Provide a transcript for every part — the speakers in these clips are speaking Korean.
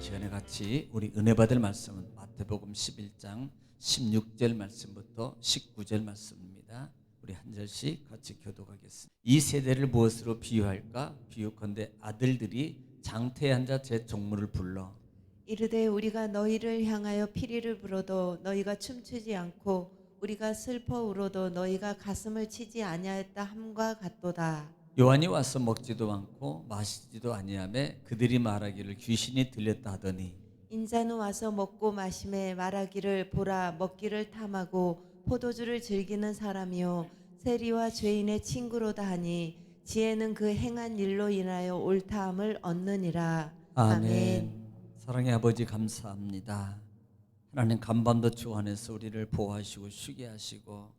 시간에 같이 우리 은혜 받을 말씀은 마태복음 11장 16절 말씀부터 19절 말씀입니다. 우리 한 절씩 같이 교독하겠습니다. 이 세대를 무엇으로 비유할까? 비유컨대 아들들이 장터에 앉아 제 종물을 불러 이르되 우리가 너희를 향하여 피리를 불어도 너희가 춤추지 않고 우리가 슬퍼 울어도 너희가 가슴을 치지 아니하였다 함과 같도다. 요한이 와서 먹지도 않고 마시지도 아니하매 그들이 말하기를 귀신이 들렸다 하더니 인자는 와서 먹고 마심에 말하기를 보라 먹기를 탐하고 포도주를 즐기는 사람이요 세리와 죄인의 친구로다 하니 지혜는 그 행한 일로 인하여 옳다함을 얻느니라. 아멘. 사랑의 아버지 감사합니다. 하나님 간밤도 주 안에서 우리를 보호하시고 쉬게 하시고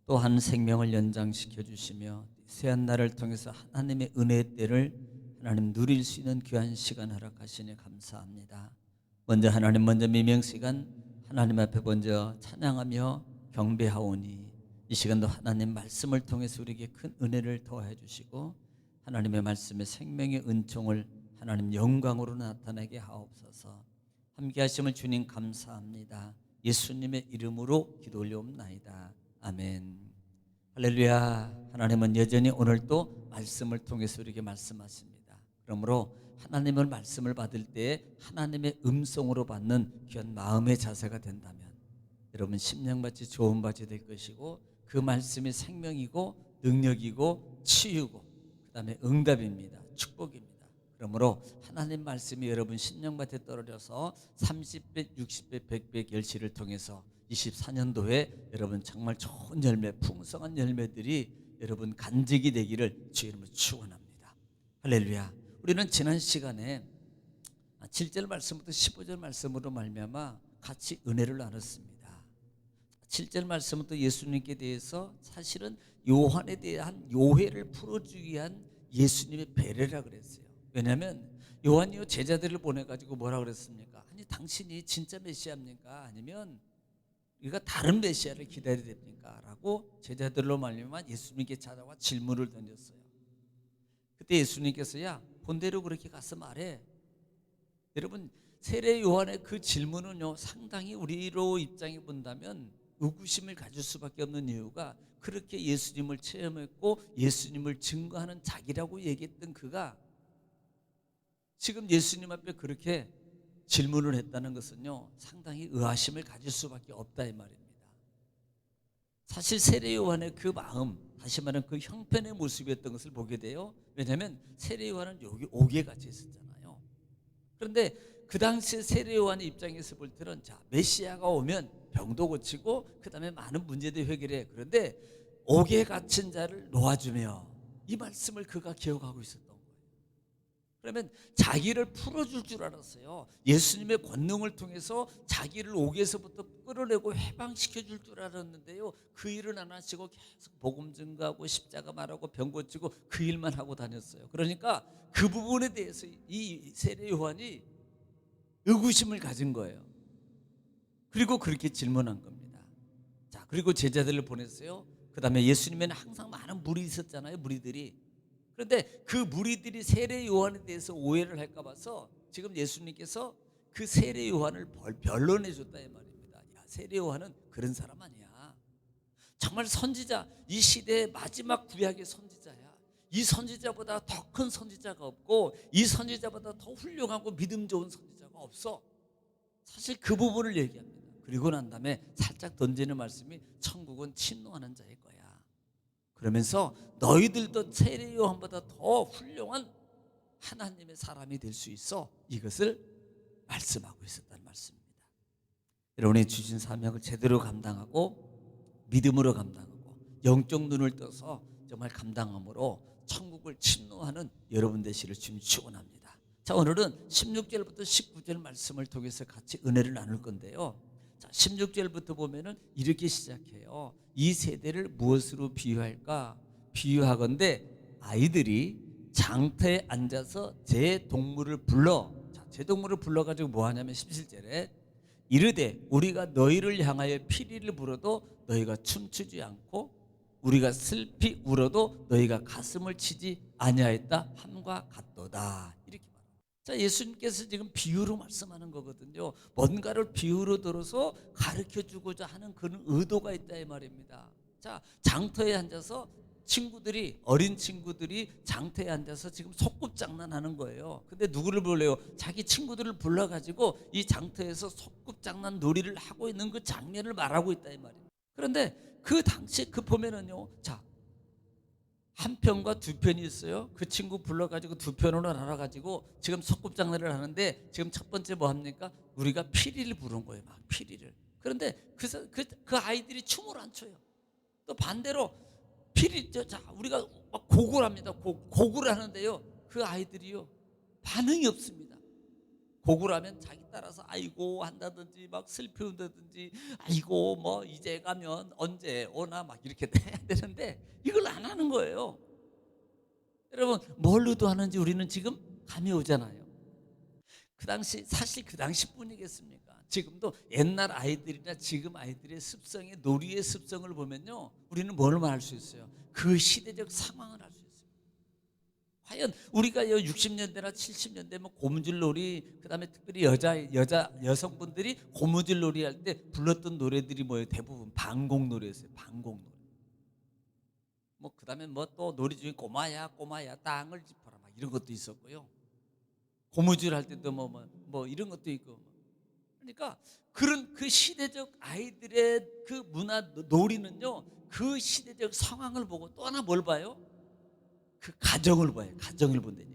또한 생명을 연장시켜 주시며 새한 날을 통해서 하나님의 은혜의 때를 하나님 누릴 수 있는 귀한 시간 허락하시니 감사합니다. 먼저 미명 시간 하나님 앞에 먼저 찬양하며 경배하오니 이 시간도 하나님 말씀을 통해서 우리에게 큰 은혜를 더해 주시고 하나님의 말씀에 생명의 은총을 하나님 영광으로 나타내게 하옵소서. 함께 하심을 주님 감사합니다. 예수님의 이름으로 기도 올려옵나이다. 아멘. 할렐루야. 하나님은 여전히 오늘도 말씀을 통해서 우리에게 말씀하십니다. 그러므로 하나님의 말씀을 받을 때 하나님의 음성으로 받는 귀한 마음의 자세가 된다면 여러분 심령같이 좋은 밭이 될 것이고 그 말씀이 생명이고 능력이고 치유고 그 다음에 응답입니다. 축복입니다. 그러므로 하나님 말씀이 여러분 심령밭에 떨어져서 30배, 60배, 100배 결실을 통해서 24년도에 여러분 정말 좋은 열매, 풍성한 열매들이 여러분 간직이 되기를 주의 이름으로 축원합니다. 할렐루야. 우리는 지난 시간에 7절 말씀부터 15절 말씀으로 말미암아 같이 은혜를 나눴습니다. 7절 말씀부터 예수님께 대해서 사실은 요한에 대한 요해를 풀어주기 위한 예수님의 배려라 그랬어요. 왜냐하면 요한이요 제자들을 보내가지고 뭐라 그랬습니까? 아니 당신이 진짜 메시아입니까? 아니면 우리가 다른 메시아를 기다려야 됩니까? 라고 제자들로 말미암아 예수님께 찾아와 질문을 던졌어요. 그때 예수님께서 야 본대로 그렇게 가서 말해. 여러분 세례 요한의 그 질문은요 상당히 우리로 입장해 본다면 의구심을 가질 수밖에 없는 이유가 그렇게 예수님을 체험했고 예수님을 증거하는 자기라고 얘기했던 그가 지금 예수님 앞에 그렇게 질문을 했다는 것은요 상당히 의아심을 가질 수밖에 없다 이 말입니다. 사실 세례 요한의 그 마음, 다시 말하면 그 형편의 모습이었던 것을 보게 돼요. 왜냐하면 세례 요한은 여기 옥에같이 있었잖아요. 그런데 그 당시에 세례 요한의 입장에서 볼 때는 자 메시아가 오면 병도 고치고 그 다음에 많은 문제들 해결해. 그런데 옥에 갇힌 자를 놓아주며 이 말씀을 그가 기억하고 있었던 거예요. 그러면 자기를 풀어줄 줄 알았어요. 예수님의 권능을 통해서 자기를 옥에서부터 끌어내고 해방시켜줄 줄 알았는데요. 그 일은 안 하시고 계속 복음 증거하고 십자가 말하고 병 고치고 그 일만 하고 다녔어요. 그러니까 그 부분에 대해서 이 세례 요한이 의구심을 가진 거예요. 그리고 그렇게 질문한 겁니다. 자, 그리고 제자들을 보냈어요. 그 다음에 예수님에는 항상 많은 무리 있었잖아요. 무리들이. 그런데 그 무리들이 세례 요한에 대해서 오해를 할까 봐서 지금 예수님께서 그 세례 요한을 변론해 줬다 이 말입니다. 야, 세례 요한은 그런 사람 아니야. 정말 선지자, 이 시대의 마지막 구약의 선지자야. 이 선지자보다 더 큰 선지자가 없고 이 선지자보다 더 훌륭하고 믿음 좋은 선지자가 없어. 사실 그 부분을 얘기합니다. 그리고 난 다음에 살짝 던지는 말씀이 천국은 침노하는 자일 거야. 그러면서 너희들도 세례 요한보다 더 훌륭한 하나님의 사람이 될 수 있어. 이것을 말씀하고 있었다는 말씀입니다. 여러분이 주신 사명을 제대로 감당하고 믿음으로 감당하고 영적 눈을 떠서 정말 감당함으로 천국을 침노하는 여러분 되시기를 주님 축원합니다. 자, 오늘은 16절부터 19절 말씀을 통해서 같이 은혜를 나눌 건데요. 자, 16절부터 보면은 이렇게 시작해요. 이 세대를 무엇으로 비유할까? 비유하건대 아이들이 장터에 앉아서 제 동물을 불러. 자, 제 동물을 불러가지고 뭐 하냐면 17절에 이르되 우리가 너희를 향하여 피리를 불어도 너희가 춤추지 않고 우리가 슬피 울어도 너희가 가슴을 치지 아니하였다 함과 같도다. 이렇게 말합니다. 자, 예수님께서 지금 비유로 말씀하는 거거든요. 뭔가를 비유로 들어서 가르쳐주고자 하는 그런 의도가 있다 이 말입니다. 자, 장터에 앉아서 어린 친구들이 장터에 앉아서 지금 소꿉장난하는 거예요. 근데 누구를 불러요? 자기 친구들을 불러가지고 이 장터에서 소꿉장난 놀이를 하고 있는 그 장면을 말하고 있다 이 말이에요. 그런데 그 당시 그 보면은요, 자, 한 편과 두 편이 있어요. 그 친구 불러가지고 두 편으로 나눠가지고 지금 소꿉장난을 하는데, 지금 첫 번째 뭐 합니까? 우리가 피리를 부른 거예요. 막 피리를. 그런데 그 아이들이 춤을 안 춰요. 또 반대로 우리가 막 곡을 합니다. 곡을 하는데요, 그 아이들이요 반응이 없습니다. 곡을 하면 자기 따라서 아이고 한다든지 막 슬피 운다든지, 아이고 뭐 이제 가면 언제 오나 막 이렇게 해야 되는데 이걸 안 하는 거예요. 여러분, 뭘 의도하는지 우리는 지금 감이 오잖아요. 사실 그 당시뿐이겠습니까? 지금도 옛날 아이들이나 지금 아이들의 습성의, 놀이의 습성을 보면요, 우리는 뭘 말할 수 있어요? 그 시대적 상황을 알 수 있어요. 과연 우리가 60년대나 70년대 뭐 고무줄놀이, 그다음에 특별히 여성분들이 고무줄놀이 할 때 불렀던 노래들이 뭐예요? 대부분 방공노래였어요. 방공노래. 뭐 그다음에 뭐 또 노래 중에 꼬마야 꼬마야 땅을 짚어라 막 이런 것도 있었고요. 고무줄 할 때도 뭐 이런 것도 있고. 그러니까 그런 그 시대적 아이들의 그 문화 놀이는요, 그 시대적 상황을 보고 또 하나 뭘 봐요? 그 가정을 봐요. 가정을 본다니까.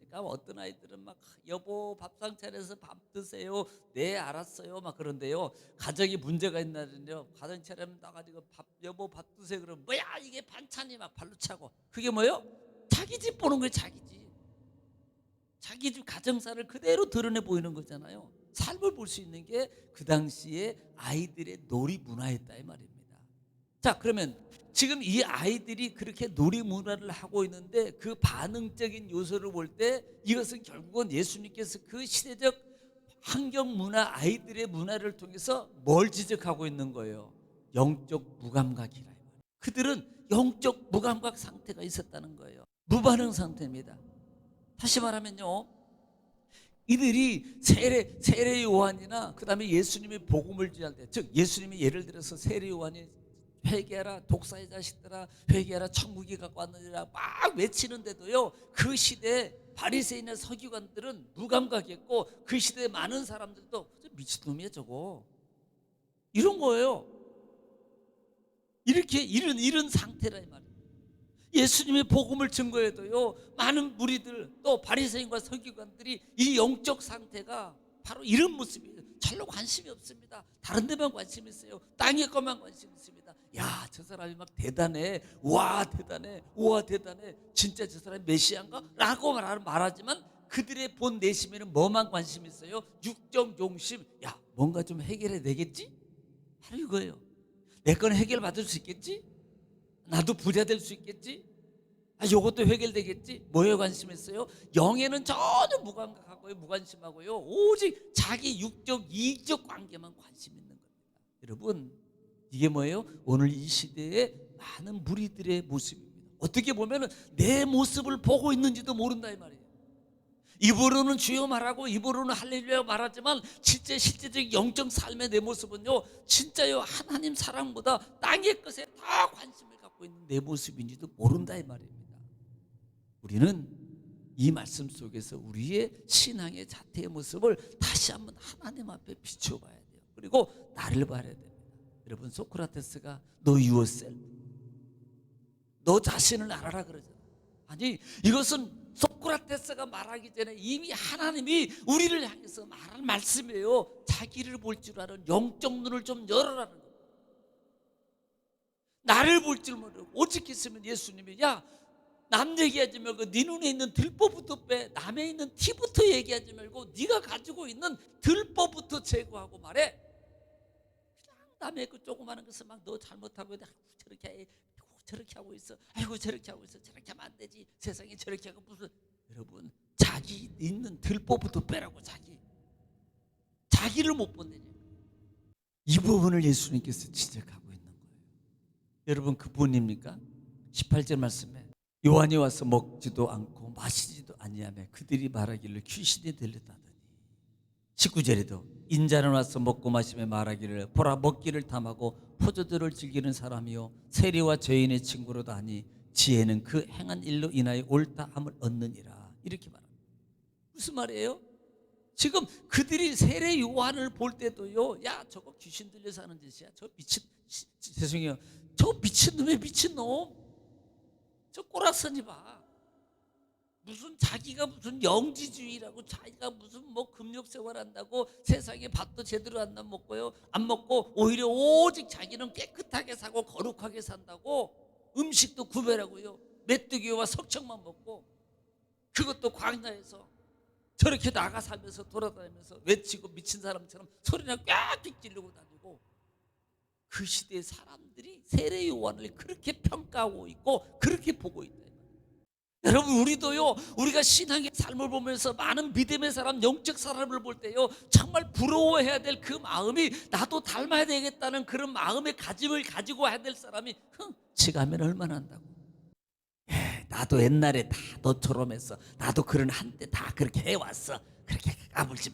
그러니까 어떤 아이들은 막 여보 밥상 차려서 밥 드세요. 네 알았어요. 막 그런데요, 가정에 문제가 있나는요, 가정 차리면 나가지고 여보 밥 드세요. 그러면 뭐야 이게 반찬이 막 발로 차고, 그게 뭐예요? 자기 집 보는 거예요. 자기 집. 자기 집 가정사를 그대로 드러내 보이는 거잖아요. 삶을 볼 수 있는 게 그 당시에 아이들의 놀이 문화였다 이 말입니다. 자, 그러면 지금 이 아이들이 그렇게 놀이 문화를 하고 있는데 그 반응적인 요소를 볼 때 이것은 결국은 예수님께서 그 시대적 환경 문화, 아이들의 문화를 통해서 뭘 지적하고 있는 거예요? 영적 무감각이라. 그들은 영적 무감각 상태가 있었다는 거예요. 무반응 상태입니다. 다시 말하면요, 이들이 세례 요한이나 그다음에 예수님의 복음을 전할 때, 즉 예수님이 예를 들어서 세례 요한이 회개하라 독사의 자식들아 회개하라 천국이 갖고 왔느니라 막 외치는데도요, 그 시대에 바리새인이나 서기관들은 무감각했고, 그 시대에 많은 사람들도 미친놈이야 저거 이런 거예요. 이렇게 이런 상태라 이 말이에요. 예수님의 복음을 증거해도요, 많은 무리들 또 바리새인과 서기관들이 이 영적 상태가 바로 이런 모습이에요. 절로 관심이 없습니다. 다른 데만 관심이 있어요. 땅의 것만 관심이 있습니다. 야, 저 사람이 막 대단해. 와 대단해. 우와 대단해. 진짜 저 사람이 메시아인가? 라고 말하지만 그들의 본 내심에는 뭐만 관심이 있어요? 육적 용심. 야, 뭔가 좀 해결해야 되겠지? 바로 이거예요. 내 건 해결받을 수 있겠지? 나도 부자 될 수 있겠지? 이것도 해결되겠지? 뭐에 관심했어요? 영에는 전혀 무감각하고요, 무관심하고요, 오직 자기 육적 이익적 관계만 관심 있는 겁니다. 여러분, 이게 뭐예요? 오늘 이 시대의 많은 무리들의 모습입니다. 어떻게 보면 내 모습을 보고 있는지도 모른다 이 말이에요. 입으로는 주여 말하고 입으로는 할렐루야 말하지만 진짜 실제적 영적 삶의 내 모습은요, 진짜요 하나님 사랑보다 땅의 것에 다 관심을 갖고 있는 내 모습인지도 모른다 이 말입니다. 우리는 이 말씀 속에서 우리의 신앙의 자태의 모습을 다시 한번 하나님 앞에 비춰봐야 돼요. 그리고 나를 봐야 됩니다. 여러분, 소크라테스가 너 yourself, 너 자신을 알아라 그러잖아요. 아니, 이것은 소크라테스가 말하기 전에 이미 하나님이 우리를 향해서 말한 말씀이에요. 자기를 볼 줄 아는 영적 눈을 좀 열어라는 거예요. 나를 볼 줄 모르고 오직 있으면 예수님이 남 얘기하지 말고 네 눈에 있는 들보부터 빼, 남에 있는 티부터 얘기하지 말고 네가 가지고 있는 들보부터 제거하고 말해. 그냥 남의 그 조그마한 것을 막 너 잘못하고 저렇게 해, 저렇게 하고 있어. 아이고 저렇게 하고 있어. 저렇게 하면 안 되지. 세상에 저렇게 하고 무슨. 여러분, 자기 있는 들보부터 빼라고. 자기를 못 본다니. 이 부분을 예수님께서 지적하고 있는 거예요. 여러분, 그분입니까? 18절 말씀에 요한이 와서 먹지도 않고 마시지도 아니하며 그들이 말하기를 귀신이 들렸다더니 19절에도 인자는 와서 먹고 마시며 말하기를 보라 먹기를 탐하고 포도주를 즐기는 사람이요 세리와 죄인의 친구로도 하니 지혜는 그 행한 일로 인하여 옳다함을 얻느니라. 이렇게 말합니다. 무슨 말이에요? 지금 그들이 세례 요한을 볼 때도요, 야 저거 귀신 들려서 하는 짓이야, 저 미친, 죄송해요, 저 미친놈의 미친놈, 저 꼬락서니 봐, 무슨 자기가 무슨 영지주의라고, 자기가 무슨 뭐 금욕생활 한다고 세상에 밥도 제대로 안 먹고요, 안 먹고 오히려 오직 자기는 깨끗하게 사고 거룩하게 산다고, 음식도 구별하고요, 메뚜기와 석청만 먹고, 그것도 광야에서 저렇게 나가 살면서 돌아다니면서 외치고 미친 사람처럼 소리나 꽥꽥 지르고 다니고, 그 시대의 사람들이 세례 요한을 그렇게 평가하고 있고 그렇게 보고 있다. 여러분, 우리도요, 우리가 신앙의 삶을 보면서 많은 믿음의 사람, 영적 사람을 볼 때요, 정말 부러워해야 될 그 마음이, 나도 닮아야 되겠다는 그런 마음의 가짐을 가지고 해야 될 사람이 지가면 얼마나 한다고. 나도 옛날에 다 너처럼 했어, 나도 그런 한때 다 그렇게 해왔어, 그렇게 까불지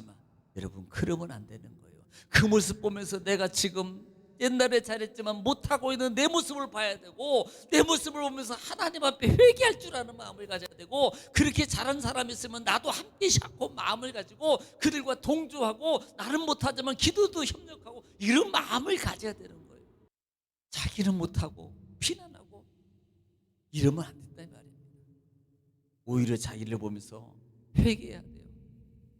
마. 여러분, 그러면 안 되는 거예요. 그 모습 보면서 내가 지금 옛날에 잘했지만 못하고 있는 내 모습을 봐야 되고, 내 모습을 보면서 하나님 앞에 회개할 줄 아는 마음을 가져야 되고, 그렇게 잘한 사람이 있으면 나도 함께 샤고 마음을 가지고 그들과 동조하고, 나는 못하지만 기도도 협력하고, 이런 마음을 가져야 되는 거예요. 자기는 못하고 비난하고 이러면 안 된다는 말입니다. 오히려 자기를 보면서 회개해야 돼요.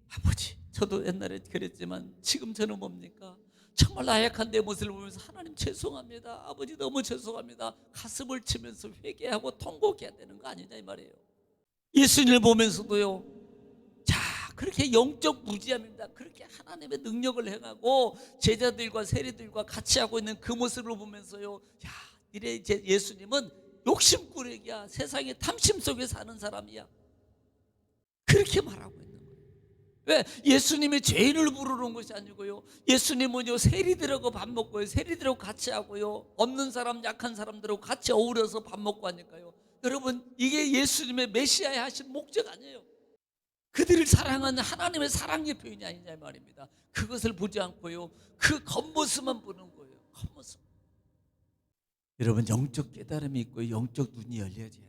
아버지, 저도 옛날에 그랬지만 지금 저는 뭡니까? 정말 나약한 내 모습을 보면서 하나님 죄송합니다, 아버지 너무 죄송합니다, 가슴을 치면서 회개하고 통곡해야 되는 거 아니냐 이 말이에요. 예수님을 보면서도요, 자 그렇게 영적 무지함입니다. 그렇게 하나님의 능력을 행하고 제자들과 세리들과 같이 하고 있는 그 모습을 보면서요, 야 이래 예수님은 욕심꾸러기야, 세상의 탐심 속에 사는 사람이야, 그렇게 말하고 있는 거예요. 왜? 예수님이 죄인을 부르는 것이 아니고요, 예수님은요 세리들하고 밥 먹고요, 세리들하고 같이 하고요, 없는 사람 약한 사람들하고 같이 어우러서 밥 먹고 하니까요. 여러분, 이게 예수님의 메시아에 하신 목적 아니에요. 그들을 사랑하는 하나님의 사랑의 표현이 아니냐 말입니다. 그것을 보지 않고요, 그 겉모습만 보는 거예요. 겉모습. 여러분, 영적 깨달음이 있고 영적 눈이 열려져야 됩니다.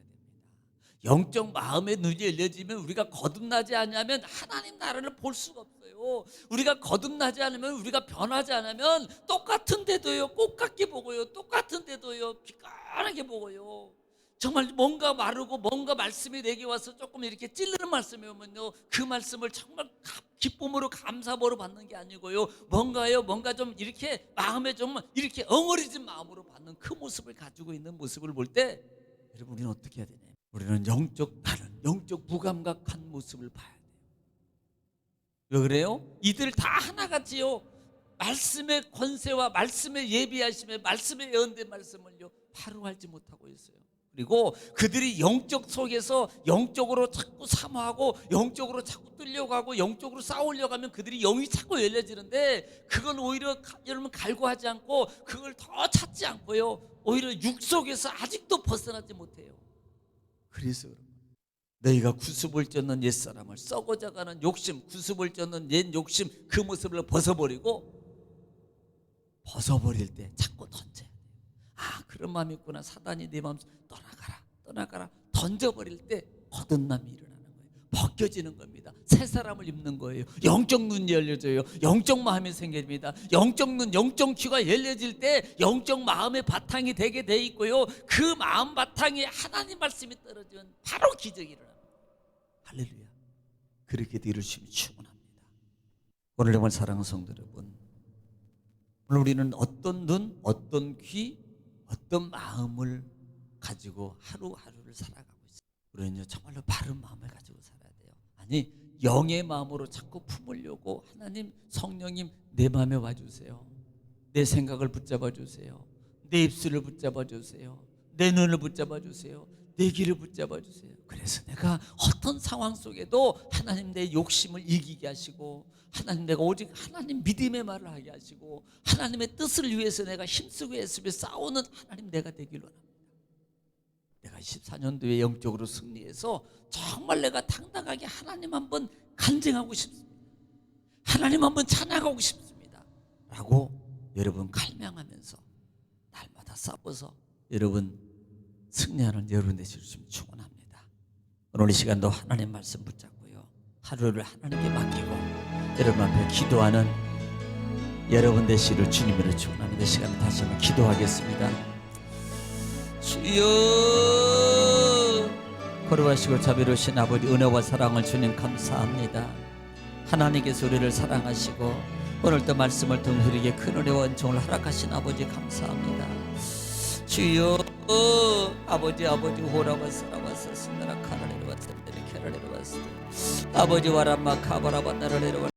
영적 마음의 눈이 열려지면 우리가 거듭나지 않으면 하나님 나라를 볼 수가 없어요. 우리가 거듭나지 않으면, 우리가 변하지 않으면 똑같은 데도요 꽃같게 보고요, 똑같은 데도요 비관하게 보고요, 정말 뭔가 마르고 뭔가 말씀이 내게 와서 조금 이렇게 찔르는 말씀이 오면요, 그 말씀을 정말 기쁨으로 감사보로 받는 게 아니고요, 뭔가 좀 이렇게 마음에 좀 이렇게 엉어리진 마음으로 받는 그 모습을 가지고 있는 모습을 볼 때, 여러분 우리는 어떻게 해야 되냐? 우리는 영적 무감각한 모습을 봐야 돼요. 왜 그래요? 이들 다 하나같이요, 말씀의 권세와 말씀의 예비하심에 말씀의 예언된 말씀을요 바로 알지 못하고 있어요. 그리고 그들이 영적 속에서 영적으로 자꾸 사모하고 영적으로 자꾸 뜨려고 하고 영적으로 싸우려고 하면 그들이 영이 자꾸 열려지는데, 그건 오히려 여러분 갈구하지 않고 그걸 더 찾지 않고요, 오히려 육 속에서 아직도 벗어나지 못해요. 그래서 너희가 구습을 쫓는 옛사람을, 썩어져가는 욕심, 구습을 쫓는 옛 욕심, 그 모습을 벗어버리고, 벗어버릴 때 자꾸 던져야 돼요. 아, 그런 마음이 있구나, 사단이 내 마음 떠나가라 던져버릴 때 거듭남이 일어나는 거예요. 벗겨지는 겁니다. 새 사람을 입는 거예요. 영적 눈이 열려져요. 영적 마음이 생깁니다. 영적 눈, 영적 귀가 열려질 때 영적 마음의 바탕이 되게 돼 있고요, 그 마음 바탕에 하나님 말씀이 떨어지면 바로 기적이 일어납니다. 할렐루야. 그렇게 이루시면 충분합니다. 오늘 정말 사랑하는 성도 여러분, 오늘 우리는 어떤 눈, 어떤 귀, 어떤 마음을 가지고 하루하루를 살아가고 있어요. 우리는요 정말로 바른 마음을 가지고 살아야 돼요. 아니, 영의 마음으로 자꾸 품으려고, 하나님, 성령님 내 마음에 와주세요. 내 생각을 붙잡아 주세요. 내 입술을 붙잡아 주세요. 내 눈을 붙잡아 주세요. 내 귀를 붙잡아 주세요. 그래서 내가 어떤 상황 속에도 하나님 내 욕심을 이기게 하시고, 하나님 내가 오직 하나님 믿음의 말을 하게 하시고, 하나님의 뜻을 위해서 내가 힘쓰고 애쓰며 싸우는 하나님 내가 되길 원합니다. 내가 14년도에 영적으로 승리해서 정말 내가 당당하게 하나님 한번 간증하고 싶습니다. 하나님 한번 찬양하고 싶습니다. 라고 여러분 갈망하면서 날마다 싸워서 여러분 승리하는 여러분 되실 수 있으면 축원합니다. 오늘 이 시간도 하나님 말씀 붙잡고요. 하루를 하나님께 맡기고 여러분 앞에 기도하는 여러분 되시기를 주님으로 축원합니다. 이 시간에 다시 한번 기도하겠습니다. 주여, 거룩하시고 자비로우신 아버지, 은혜와 사랑을 주님 감사합니다. 하나님께서 우리를 사랑하시고 오늘도 말씀을 통해 우리에게 큰 은혜와 은총을 허락하신 아버지 감사합니다. 주여, 아버지 호라바사라바사 신나라 카라레르바사 데레케라레르바사 아버지 와라마 카바라바나라레르바